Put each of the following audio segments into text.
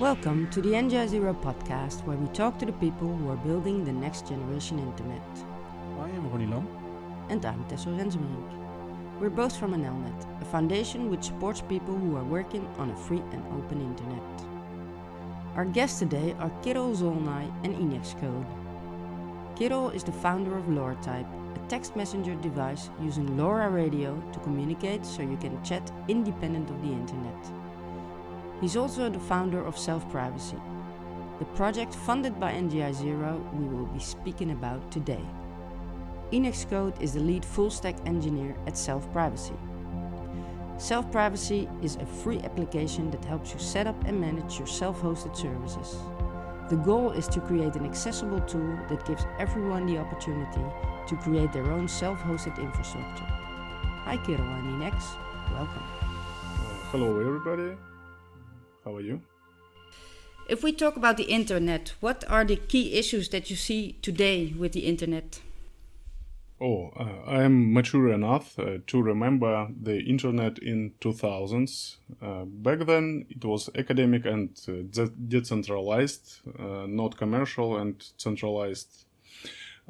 Welcome to the NGI0 podcast, where we talk to the people who are building the next generation internet. I am Ronny. And I'm Tessel Renzenbrink. We're both from NLnet, a foundation which supports people who are working on a free and open internet. Our guests today are Kirill Zholnay and Inex Code. Kirill is the founder of LoRaType, a text messenger device using LoRa radio to communicate so you can chat independent of the internet. He's also the founder of SelfPrivacy, the project funded by NGI0 we will be speaking about today. Inex Code is the lead full-stack engineer at SelfPrivacy. SelfPrivacy is a free application that helps you set up and manage your self-hosted services. The goal is to create an accessible tool that gives everyone the opportunity to create their own self-hosted infrastructure. Hi Kirill and Inex, welcome. Hello everybody, how are you? If we talk about the internet, what are the key issues that you see today with the internet? I am mature enough to remember the internet in 2000s. Back then it was academic and decentralized, not commercial and centralized.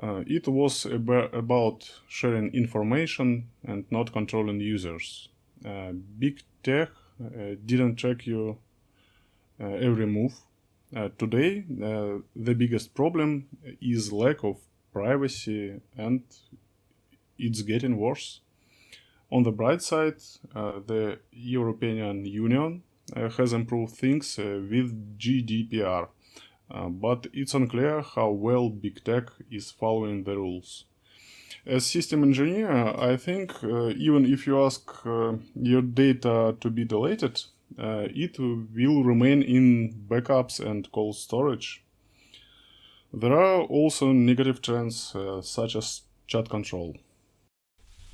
It was about sharing information and not controlling users. Big tech didn't track your every move. Today the biggest problem is lack of privacy, and it's getting worse. On the bright side, the European Union has improved things with GDPR, but it's unclear how well big tech is following the rules. As system engineer, I think even if you ask your data to be deleted, it will remain in backups and cold storage. There are also negative trends such as chat control.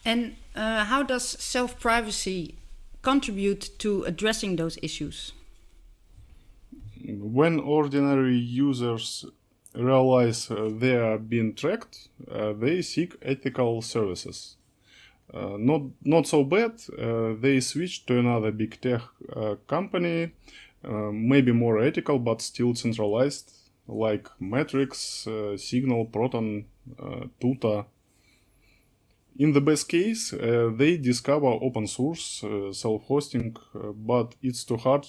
And how does self-privacy contribute to addressing those issues? When ordinary users realize they are being tracked, they seek ethical services. Not so bad, they switch to another big tech company, maybe more ethical but still centralized, like Matrix, Signal, Proton, Tuta. In the best case, they discover open source, self-hosting, but it's too hard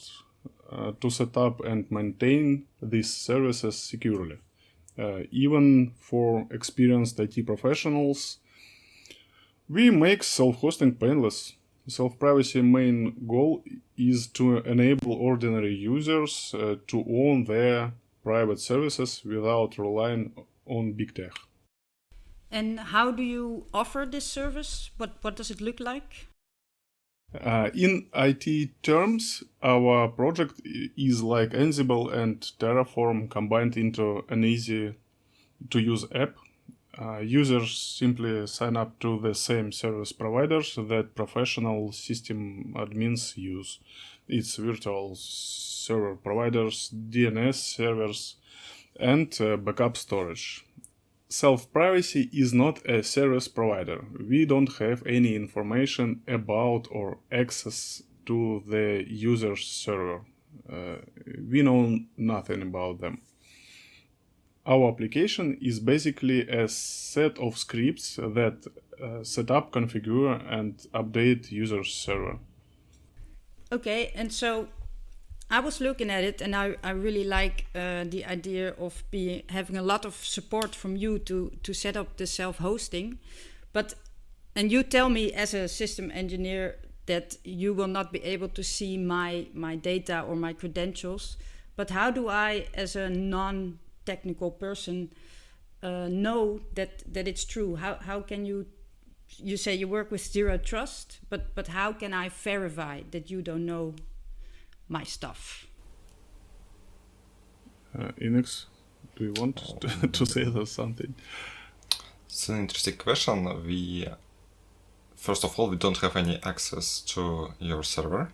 to set up and maintain these services securely. Even for experienced IT professionals, we make self-hosting painless. Self-privacy main goal is to enable ordinary users to own their private services without relying on big tech. And how do you offer this service? What does it look like? In IT terms, our project is like Ansible and Terraform combined into an easy-to-use app. Users simply sign up to the same service providers that professional system admins use. It's virtual server providers, DNS servers, and backup storage. Self-privacy is not a service provider. We don't have any information about or access to the user's server. We know nothing about them. Our application is basically a set of scripts that set up, configure, and update user's server. Okay, and so I was looking at it, and I really like the idea of having a lot of support from you to set up the self-hosting. And you tell me as a system engineer that you will not be able to see my data or my credentials. But how do I, as a non-technical person, know that it's true? How can you say you work with zero trust, but how can I verify that you don't know my stuff? Inex, do you want to say something? It's an interesting question. First of all, we don't have any access to your server.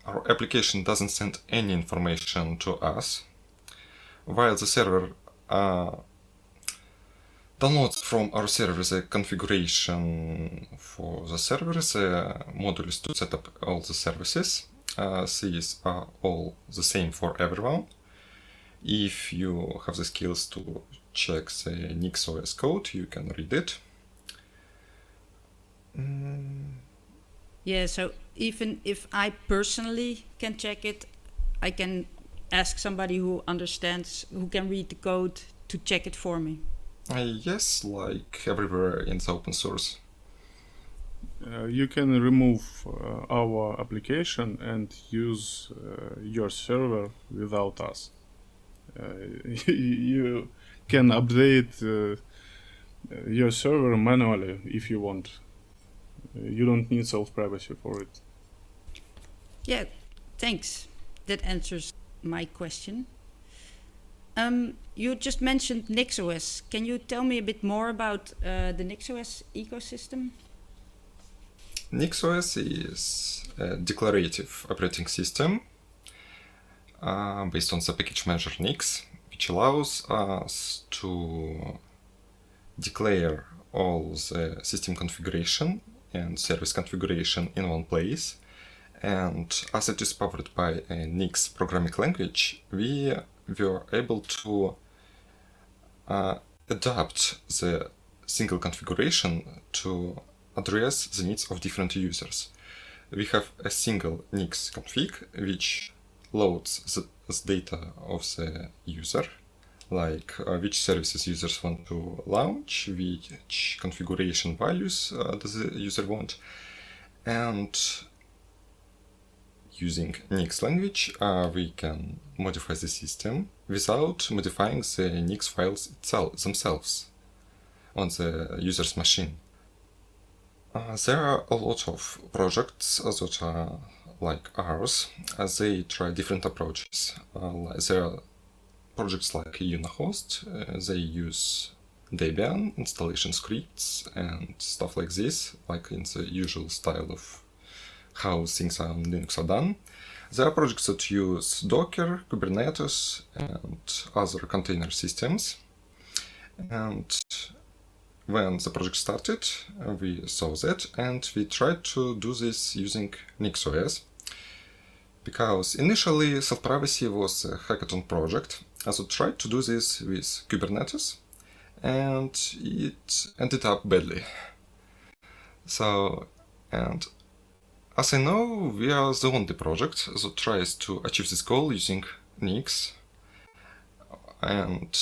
Our application doesn't send any information to us, while the server download from our server the configuration for the server, the modules to set up all the services. These are all the same for everyone. If you have the skills to check the NixOS code, you can read it. Yeah, so even if I personally can check it, I can ask somebody who understands, who can read the code to check it for me. Yes, like everywhere in the open source. You can remove our application and use your server without us. You can update your server manually if you want. You don't need self-privacy for it. Yeah, thanks. That answers my question. You just mentioned NixOS. Can you tell me a bit more about the NixOS ecosystem? NixOS is a declarative operating system based on the package manager Nix, which allows us to declare all the system configuration and service configuration in one place. And as it is powered by a Nix programming language, we were able to adapt the single configuration to address the needs of different users. We have a single Nix config which loads the data of the user, like which services users want to launch, which configuration values does the user want, and using Nix language, we can modify the system without modifying the Nix files themselves on the user's machine. There are a lot of projects that are like ours, as they try different approaches. There are projects like Unahost, they use Debian installation scripts and stuff like this, like in the usual style of how things on Linux are done. There are projects that use Docker, Kubernetes, and other container systems. And when the project started, we saw that, and we tried to do this using NixOS. Because initially, SelfPrivacy was a hackathon project, as we tried to do this with Kubernetes, and it ended up badly. And as I know, we are the only project that tries to achieve this goal using Nix, and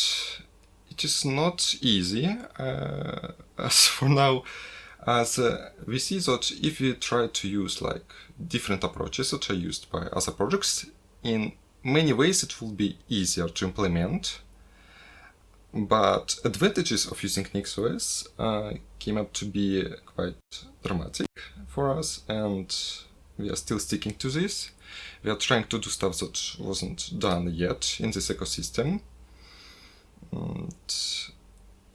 it is not easy, as for now, as we see that if we try to use like different approaches that are used by other projects, in many ways it will be easier to implement, but advantages of using NixOS came up to be quite dramatic for us, and we are still sticking to this. We are trying to do stuff that wasn't done yet in this ecosystem. And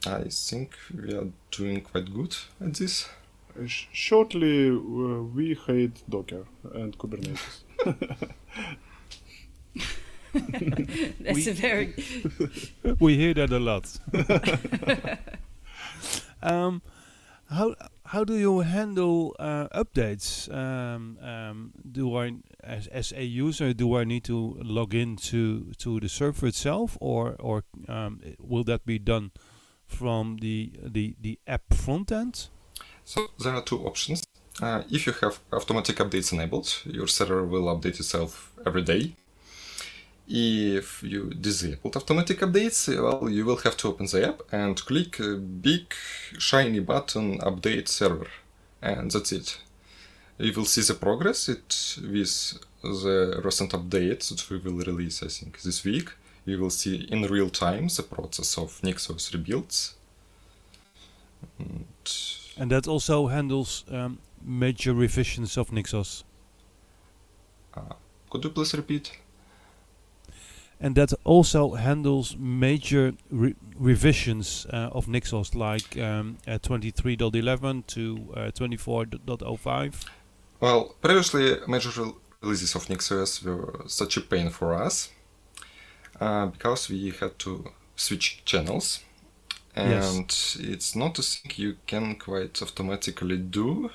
I think we are doing quite good at this. Shortly, we hate Docker and Kubernetes. That's a very... We hear that a lot. How do you handle updates? As a user, do I need to log in to the server itself, or will that be done from the app front end? So there are two options. If you have automatic updates enabled, your server will update itself every day. If you disabled automatic updates, well, you will have to open the app and click a big shiny button Update Server, and that's it. You will see the progress with the recent updates that we will release, I think, this week. You will see in real time the process of NixOS rebuilds. And that also handles major revisions of NixOS. Could you please repeat? And that also handles major revisions of NixOS, like 23.11 to 24.05. Well, previously major releases of NixOS were such a pain for us because we had to switch channels. and it's not a thing you can quite automatically do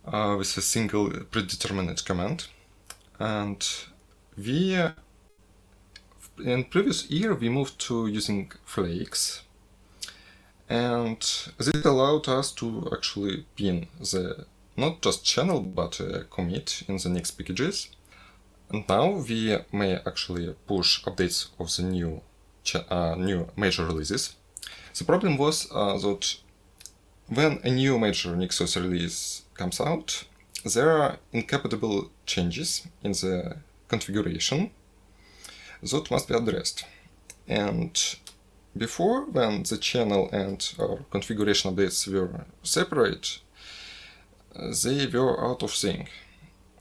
with a single predetermined command. And in previous year we moved to using flakes, and this allowed us to actually pin the not just channel but a commit in the Nix packages. And now we may actually push updates of the new major releases. The problem was that when a new major NixOS release comes out, there are incompatible changes in the configuration that must be addressed. And before, when the channel and our configuration updates were separate, they were out of sync,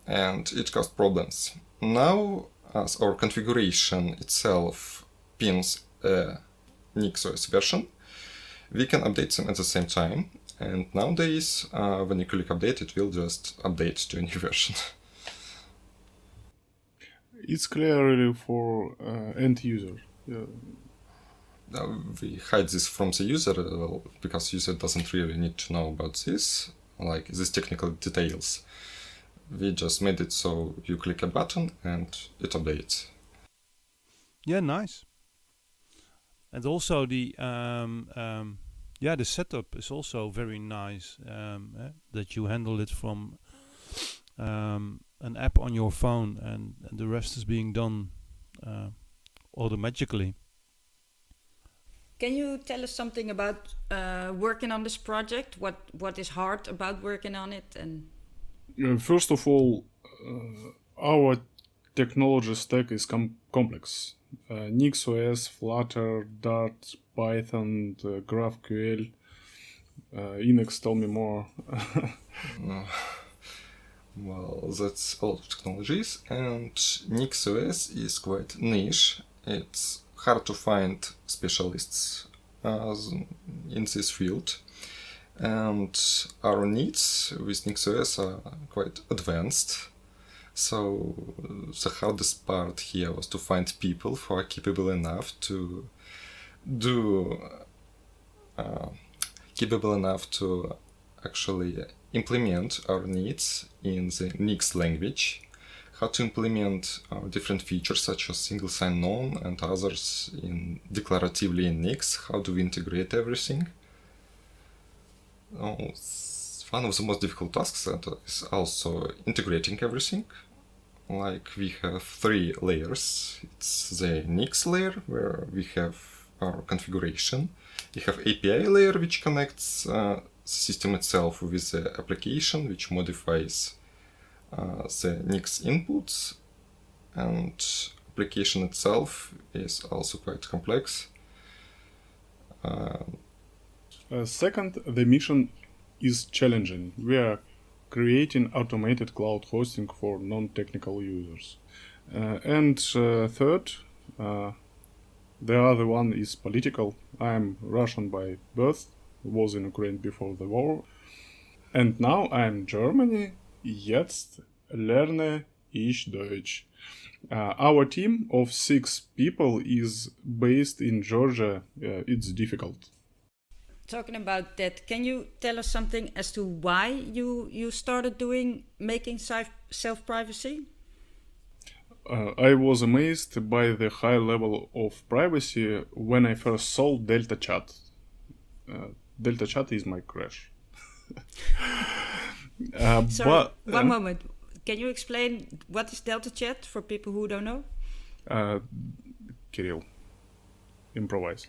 and it caused problems. Now, as our configuration itself pins a NixOS version, we can update them at the same time, and nowadays, when you click update, it will just update to a new version. It's clearly for end user. We hide this from the user because user doesn't really need to know about this, like these technical details. We just made it so you click a button and it updates. Yeah, nice. And also the setup is also very nice. That you handle it from an app on your phone, and the rest is being done automatically. Can you tell us something about working on this project? What is hard about working on it? And first of all, our technology stack is complex. NixOS, Flutter, Dart, Python, GraphQL. Inex, tell me more. Well, that's all technologies, and NixOS is quite niche. It's hard to find specialists in this field, and our needs with NixOS are quite advanced. So the hardest part here was to find people who are capable enough to actually implement our needs in the Nix language, how to implement different features such as single sign-on and others declaratively in Nix, how do we integrate everything. One of the most difficult tasks is also integrating everything. Like, we have 3 layers. It's the Nix layer, where we have our configuration. We have API layer, which connects the system itself with the application, which modifies the Nix inputs. And application itself is also quite complex. Second, the mission is challenging. We are creating automated cloud hosting for non-technical users. And third, the other one is political. I am Russian by birth, was in Ukraine before the war. And now I am Germany, jetzt lerne ich Deutsch. Our team of 6 people is based in Georgia. It's difficult. talking about that, can you tell us something as to why you started making self-privacy? I was amazed by the high level of privacy when I first saw Deltachat. Deltachat is my crush. Sorry, one moment. Can you explain what is Deltachat for people who don't know? Kirill, improvise.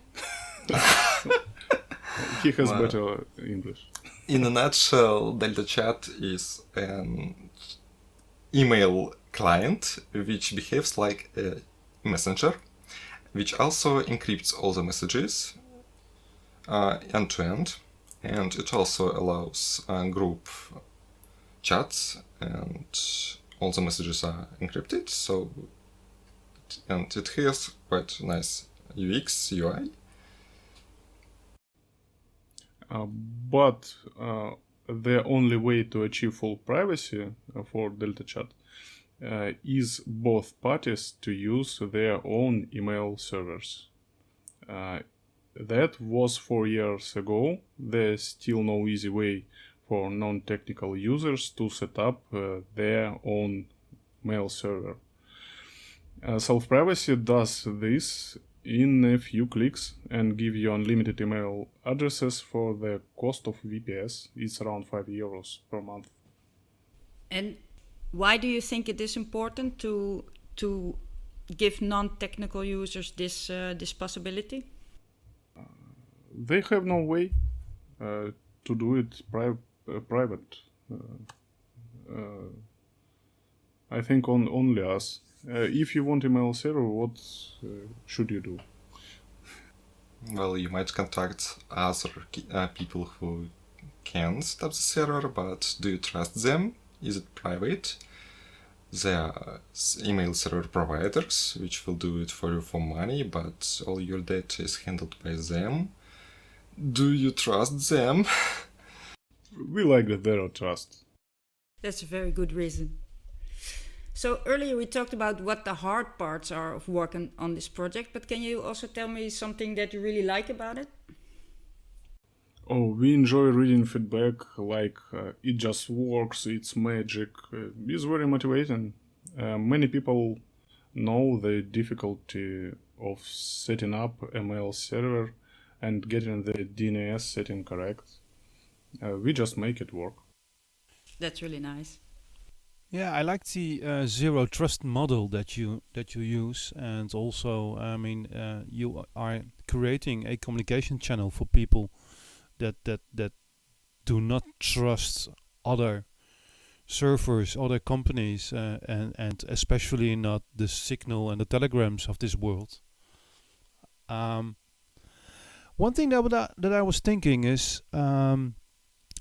He has better English. In a nutshell, Deltachat is an email client which behaves like a messenger, which also encrypts all the messages end to end, and it also allows group chats, and all the messages are encrypted. And it has quite nice UX UI. But the only way to achieve full privacy for Deltachat is both parties to use their own email servers. that was 4 years ago. There's still no easy way for non-technical users to set up their own mail server. SelfPrivacy does this in a few clicks and give you unlimited email addresses for the cost of VPS. It's around €5 per month. And why do you think it is important to give non-technical users this possibility? They have no way to do it private. I think only us. If you want email server, what should you do? Well, you might contact other people who can set up the server, but do you trust them? Is it private? There are email server providers which will do it for you for money, but all your data is handled by them. Do you trust them? We like the zero trust. That's a very good reason. So earlier we talked about what the hard parts are of working on this project, but can you also tell me something that you really like about it? Oh, we enjoy reading feedback, like it just works, it's magic. It's very motivating. Many people know the difficulty of setting up a mail server and getting the DNS setting correct. We just make it work. That's really nice. Yeah, I like the zero trust model that you use, and also, you are creating a communication channel for people that do not trust other servers, other companies, and especially not the Signal and the Telegrams of this world. One thing that I was thinking is,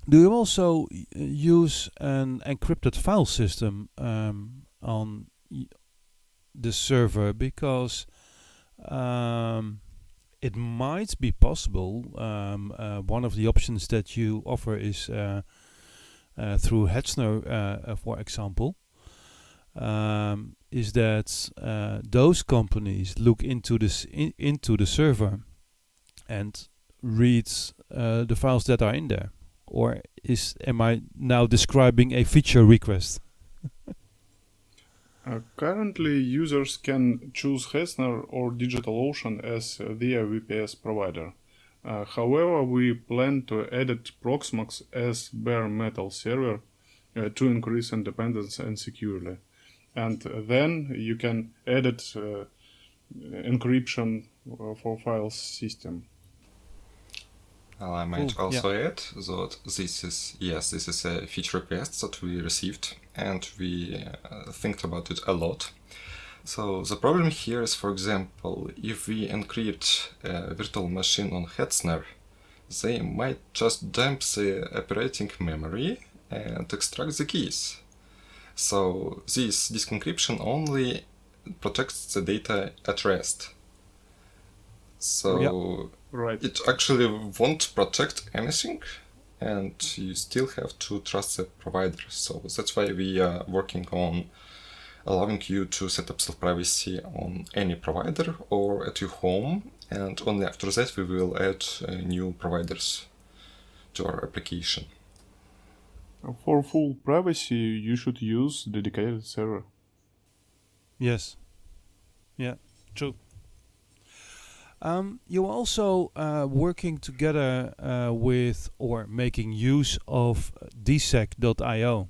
do you also use an encrypted file system on the server? Because it might be possible. One of the options that you offer is through Hetzner, for example, is that those companies look into this into the server and read the files that are in there. Or am I now describing a feature request? Currently, users can choose Hetzner or DigitalOcean as their VPS provider. However, we plan to edit Proxmox as bare metal server to increase independence and security. And then you can edit encryption for file system. Well, I might also add that this is a feature request that we received, and we think about it a lot. So the problem here is, for example, if we encrypt a virtual machine on Hetzner, they might just dump the operating memory and extract the keys. So this disk encryption only protects the data at rest. So right. It actually won't protect anything, and you still have to trust the provider. So that's why we are working on allowing you to set up self-privacy on any provider or at your home, and only after that we will add new providers to our application. For full privacy, you should use dedicated server. Yes. Yeah, true. You're also working together with or making use of dsec.io,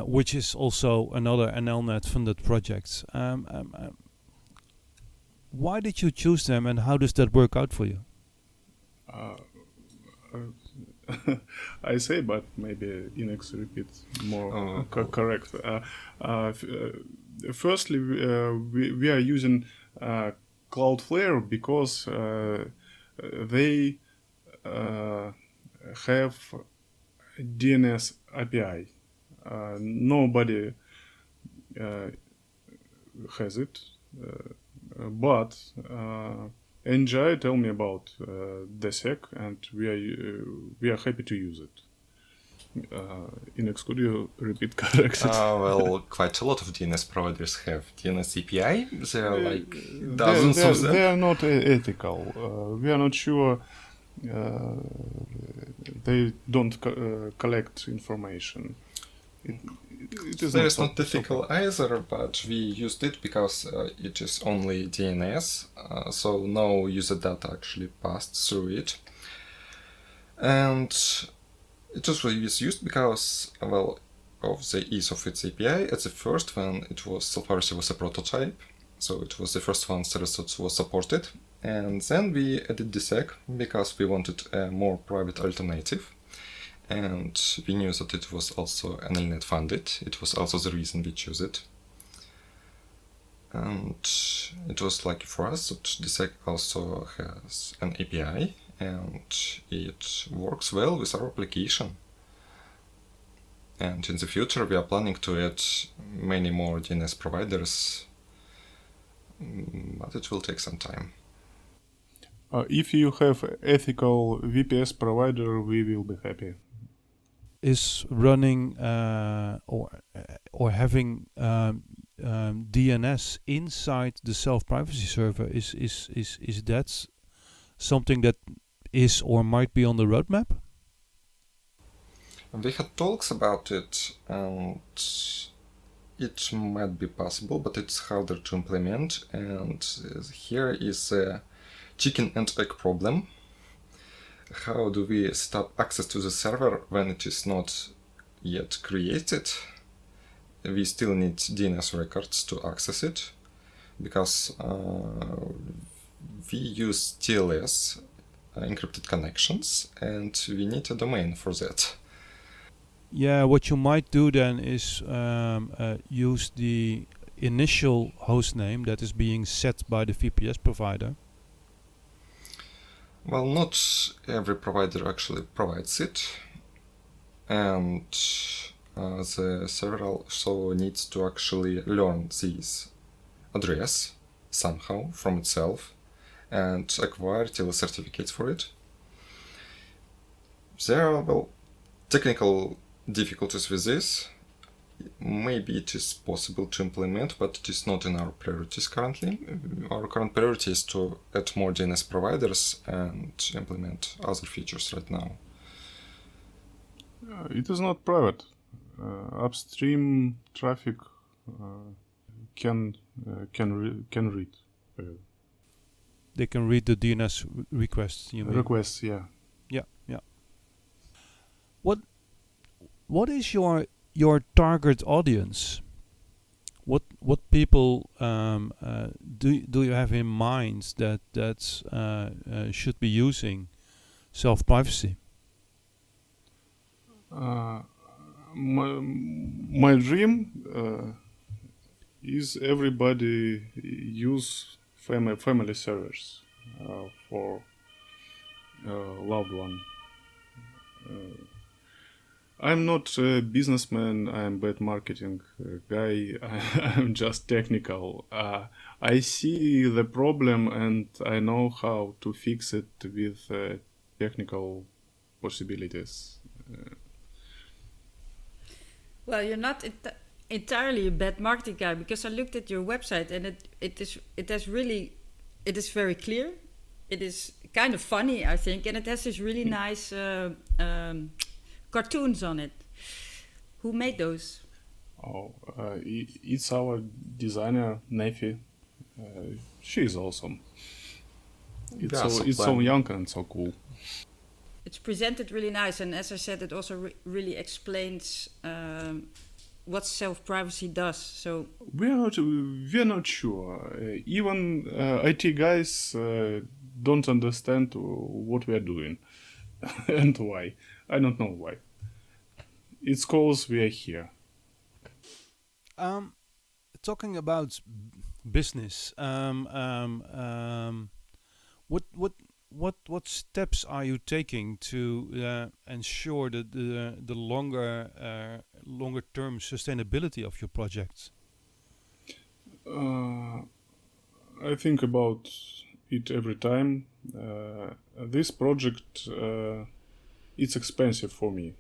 which is also another NLnet funded project. Why did you choose them, and how does that work out for you? I say, but maybe Inex repeats more correct. Firstly, we are using Cloudflare because they have DNS API. Nobody has it, but NGI told me about DSEC, and we are happy to use it. Inex, could you repeat correct? Well, quite a lot of DNS providers have DNS API. There are like dozens of them. They are not ethical. We are not sure. They don't collect information. It is There not is not ethical either, but we used it because it is only DNS, so no user data actually passed through it. And it was used because, well, of the ease of its API. At the first, when it was SelfPrivacy was a prototype, so it was the first one that was supported. And then we added DSEC because we wanted a more private alternative. And we knew that it was also NLnet funded. It was also the reason we chose it. And it was lucky for us that DSEC also has an API and it works well with our application. And in the future we are planning to add many more DNS providers, but it will take some time. If you have ethical VPS provider, we will be happy. Is running or having DNS inside the self-privacy server, is that something that is or might be on the roadmap? We had talks about it, and it might be possible, but it's harder to implement. And here is a chicken and egg problem. How do we set up access to the server when it is not yet created? We still need DNS records to access it, because we use TLS, encrypted connections, and we need a domain for that. Yeah, what you might do then is use the initial host name that is being set by the VPS provider. Well, not every provider actually provides it, and the server also needs to actually learn this address somehow from itself and acquire TLS certificates for it. There are, well, technical difficulties with this. Maybe it is possible to implement, but it is not in our priorities currently. Our current priority is to add more DNS providers and implement other features right now. It is not private. Upstream traffic can read. They can read the DNS requests. You mean? Requests, yeah. Yeah. What is your target audience? What people do you have in mind that should be using self-privacy? My dream is everybody use family servers for loved one. I'm not a businessman, I'm bad marketing guy, I'm just technical. I see the problem and I know how to fix it with technical possibilities. Well, you're not entirely a bad marketing guy, because I looked at your website and it is very clear. It is kind of funny, I think, and it has this really nice cartoons on it. Who made those? It's our designer Nefi. She is awesome. It's so young and so cool. It's presented really nice, and as I said, it also really explains what self-privacy does. So we're not sure. Even IT guys don't understand what we are doing and why. I don't know why. It's cause we are here. Talking about business, what steps are you taking to ensure that the longer term sustainability of your projects? I think about it every time. This project it's expensive for me.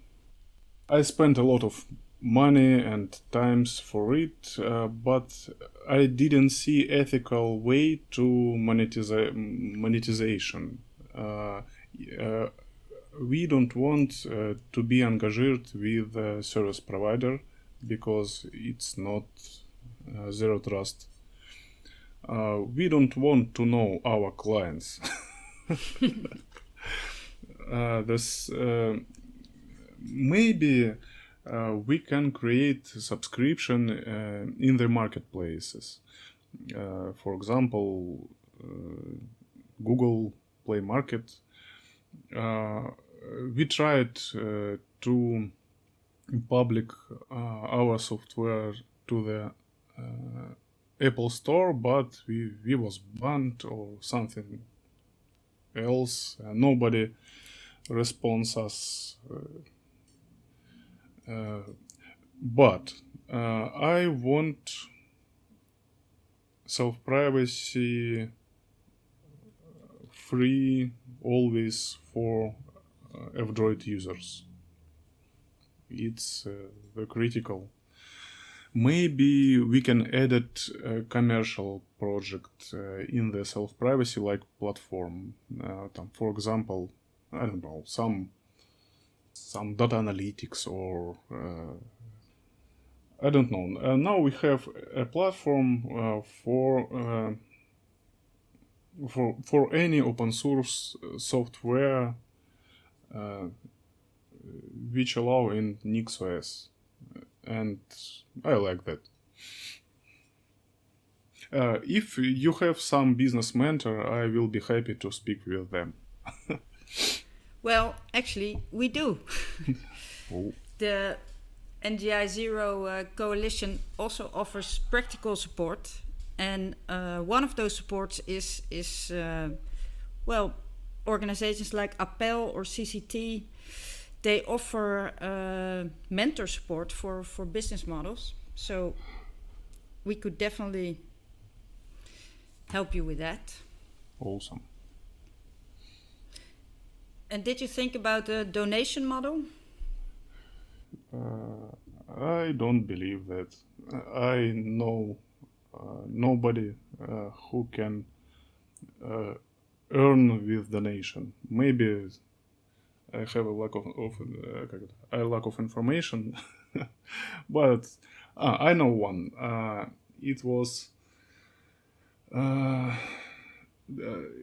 I spent a lot of money and times for it, but I didn't see ethical way to monetization. We don't want to be engaged with a service provider because it's not zero trust. We don't want to know our clients. Maybe we can create subscription in the marketplaces. For example, Google Play Market. We tried to public our software to the Apple Store, but we was banned or something else. Nobody responds us. But I want self-privacy free always for F-Droid users. It's the critical. Maybe we can edit a commercial project in the self-privacy like platform. For example, I don't know, some data analytics or I don't know. Now we have a platform for any open source software which allow in NixOS, and I like that. If you have some business mentor, I will be happy to speak with them. Well, actually, we do. Oh. The NGI Zero Coalition also offers practical support, and one of those supports is organizations like Appel or CCT. They offer mentor support for business models, so we could definitely help you with that. Awesome. And did you think about the donation model? I don't believe that. I know nobody who can earn with donation. Maybe I have a lack of information, but I know one. It was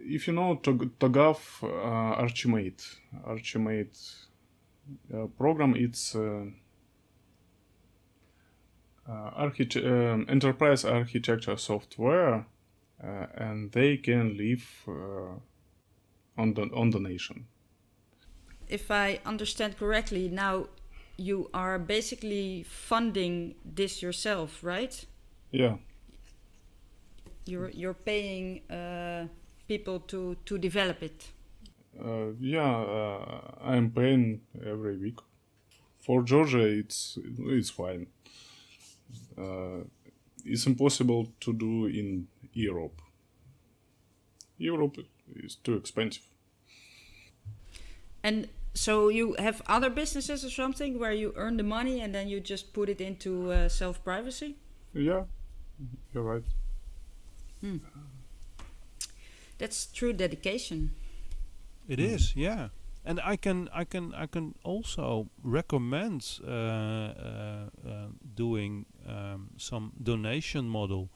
if you know TOGAF Archimate program, it's enterprise architecture software, and they can live on donation. If I understand correctly, now you are basically funding this yourself, right? Yeah. You're paying people to develop it. I'm paying every week. For Georgia, it's fine. It's impossible to do in Europe. Europe is too expensive. And so you have other businesses or something where you earn the money and then you just put it into self-privacy? Yeah, you're right. That's true dedication. It is, yeah. And I can also recommend doing some donation model,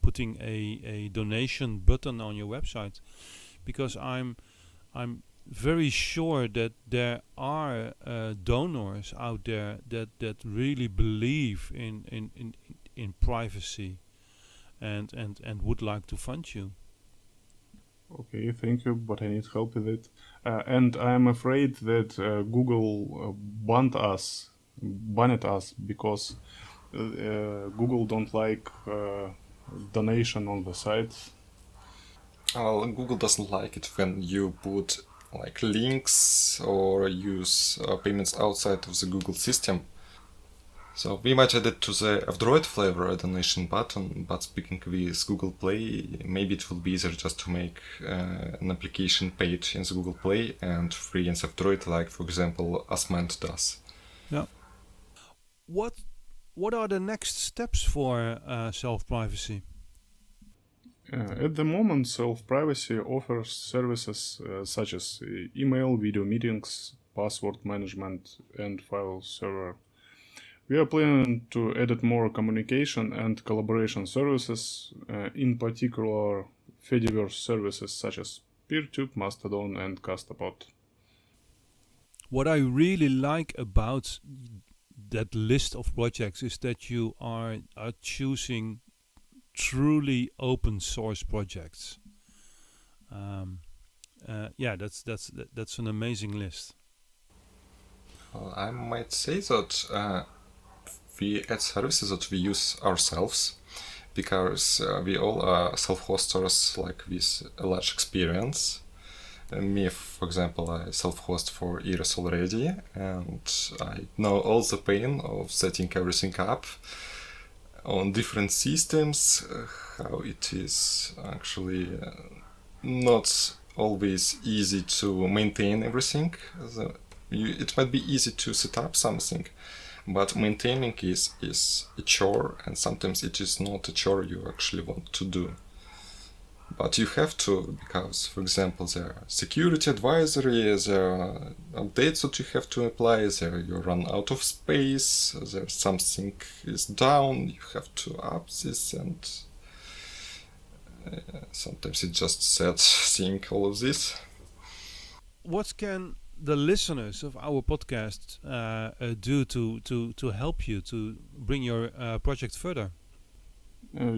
putting a donation button on your website, because I'm very sure that there are donors out there that really believe in privacy and would like to fund you. Okay, thank you, but I need help with it. And I'm afraid that Google banned us because Google don't like donation on the site. Well, Google doesn't like it when you put like links or use payments outside of the Google system. So we might add it to the F-Droid flavor a donation button, but speaking with Google Play, maybe it will be easier just to make an application page in the Google Play and free in F-Droid, like for example Asment does. Yeah. what are the next steps for self-privacy? At the moment, SelfPrivacy offers services such as email, video meetings, password management, and file server. We are planning to add more communication and collaboration services, in particular Fediverse services such as PeerTube, Mastodon, and Castopod. What I really like about that list of projects is that you are choosing truly open source projects. That's an amazing list. I might say that we add services that we use ourselves because we all are self-hosters with a large experience. Me, for example, I self-host for years already, and I know all the pain of setting everything up on different systems, how it is actually not always easy to maintain everything. It might be easy to set up something, but maintaining is a chore, and sometimes it is not a chore you actually want to do. But you have to, because, for example, there are security advisory, there are updates that you have to apply, there you run out of space, there something is down, you have to up this, and sometimes it's just sad seeing all of this. What can the listeners of our podcast do to help you to bring your project further?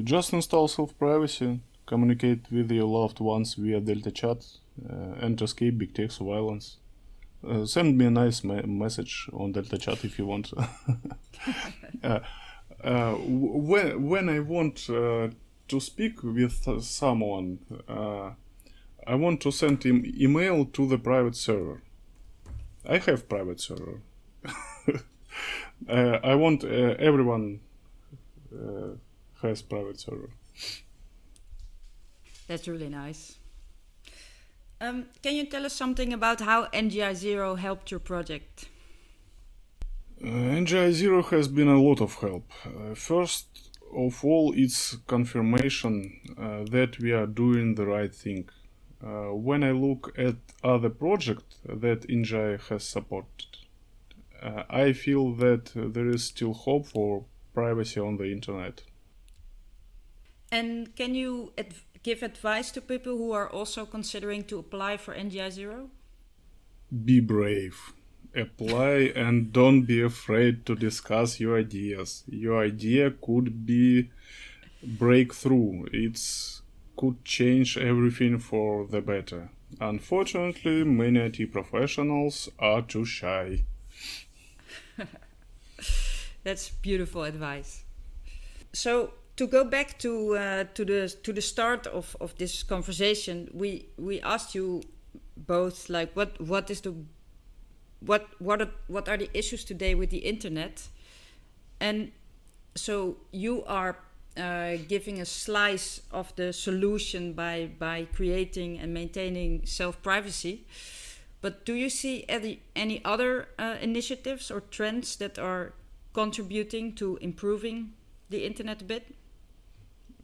Just install SelfPrivacy, communicate with your loved ones via Deltachat, and escape big tech surveillance. Send me a nice message on Deltachat if you want. When I want to speak with someone, I want to send him email to the private server. I have private server. I want everyone has private server. That's really nice. Can you tell us something about how NGI0 helped your project? NGI0 has been a lot of help. First of all, it's confirmation that we are doing the right thing. When I look at other projects that NGI has supported, I feel that there is still hope for privacy on the internet. And can you give advice to people who are also considering to apply for NGI0? Be brave. Apply and don't be afraid to discuss your ideas. Your idea could be breakthrough. It could change everything for the better. Unfortunately, many IT professionals are too shy. That's beautiful advice. So to go back to the start of this conversation, we asked you both what are the issues today with the internet, and so you are giving a slice of the solution by creating and maintaining self-privacy. But do you see any other initiatives or trends that are contributing to improving the internet a bit?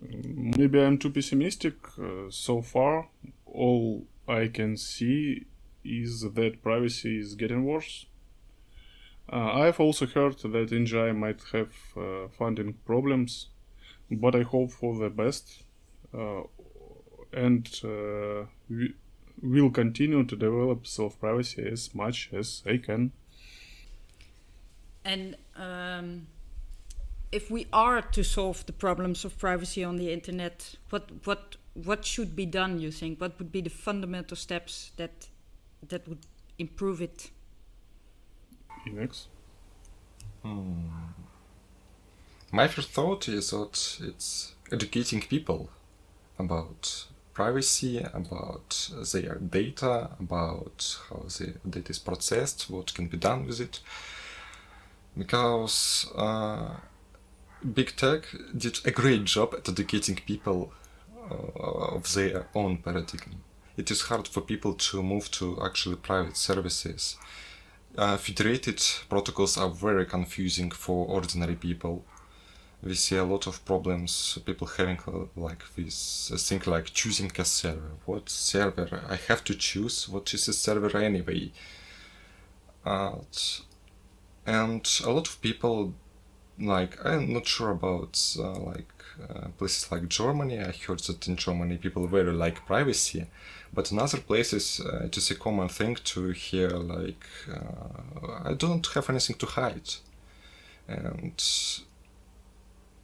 Maybe I'm too pessimistic. So far, all I can see is that privacy is getting worse. I've also heard that NGI might have funding problems, but I hope for the best, and will continue to develop self-privacy as much as I can. And if we are to solve the problems of privacy on the internet, what should be done, you think? What would be the fundamental steps that would improve it? Inex? My first thought is that it's educating people about privacy, about their data, about how the data is processed, what can be done with it. Because big tech did a great job at educating people of their own paradigm. It is hard for people to move to actually private services. federated protocols are very confusing for ordinary people. We see a lot of problems, people having like this thing like choosing a server. What server I have to choose? What is a server anyway? And a lot of people, like, I'm not sure about places like Germany. I heard that in Germany people very like privacy, but in other places it is a common thing to hear like, I don't have anything to hide. And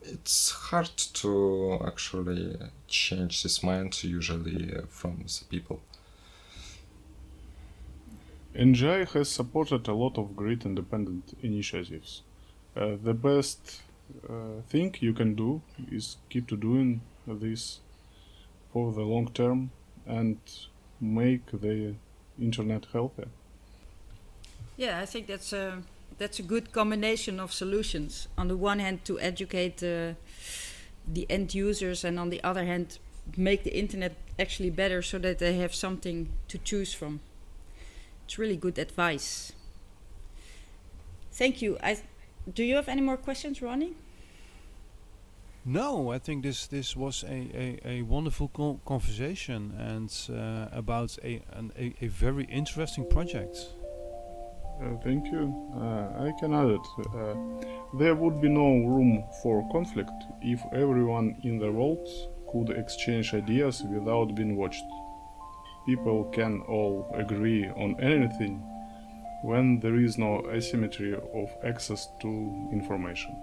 it's hard to actually change this mind usually from the people. NGI has supported a lot of great independent initiatives. The best thing you can do is keep to doing this for the long term and make the internet healthier. Yeah, I think that's a good combination of solutions. On the one hand, to educate the end users, and on the other hand, make the internet actually better so that they have something to choose from. It's really good advice. Thank you. Do you have any more questions, Ronny? No, I think this was a wonderful conversation and about a very interesting project. Thank you. I can add it. There would be no room for conflict if everyone in the world could exchange ideas without being watched. People can all agree on anything when there is no asymmetry of access to information.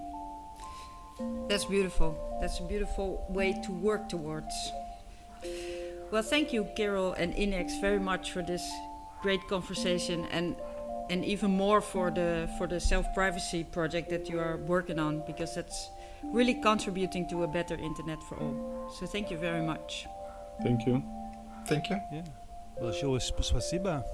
That's beautiful. That's a beautiful way to work towards. Well, thank you, Kirill and Inex, very much for this great conversation, and even more for the self-privacy project that you are working on, because that's really contributing to a better internet for all. So thank you very much. Thank you. Thank you. Yeah. Большое спасибо.